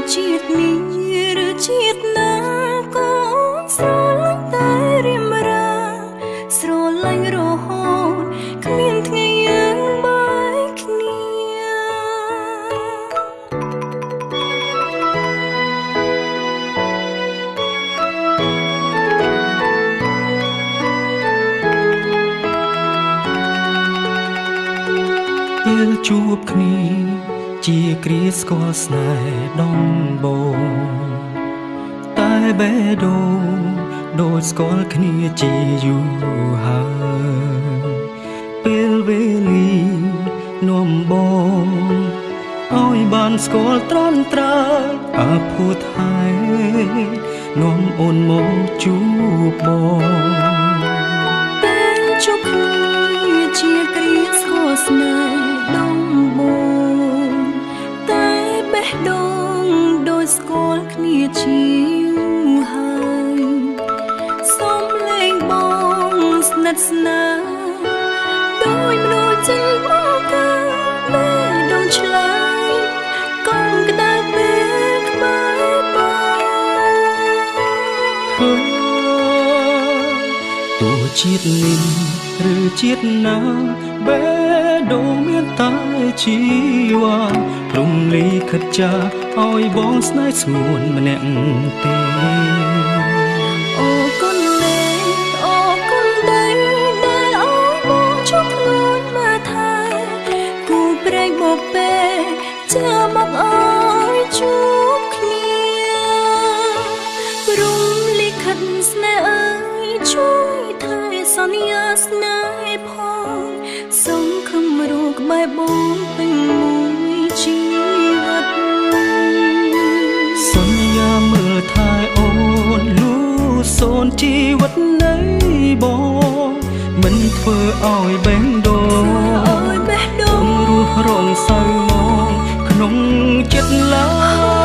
Chiết ní rư chiết na con sro lanh tay rim ra sro lanh ro hôn khmien thngay yang bai khniaពេលជួបគ្នាជាគ្រាស្គាល់ស្នេហ៍ដំបូងតែបេះដូងដូចស្គាល់គ្នាជាយូរហើយពេលវេលានាំបងឲ្យបានស្គាល់ត្រង់ត្រើយអាភូតហើយនាំអូនមកជួបបងពេលជួបគ្នាជាគ្រាស្គាល់ស្នេហ៍ដំបូងដងដោយស្គាល់គ្នាជាយូរហើយសូមលេងបងស្និទ្ធស្នាលដោយមនុស្សចិនមកកាមេដងឆ្លើយកងក្តៅពេលក្បែរបងទោះជាតិនេះឬជាតិណាបេះដូងមានតែជីវ៉ាព្រំលីខិតចាឲ្យបងស្នេហ៍ស្ងួនម្នាក់ទេអូគុណលេអូគុណដីដែលឲ្យបងជួបខ្លួនមកថែគូព្រេងបបេចាំមកអើយជួបគ្នាព្រំលីខិតស្នេហ៍អើយជួយថែសន្យាស្នេហ៍ផងសូមខំរកក្បែរបងពេញមួយជីវិតសន្យាមើលថែអូនលូសូនជីវិតនៃបងមិនធ្វើឲ្យបេះដូងរស់រងសៅមកក្នុងចិត្តឡើយ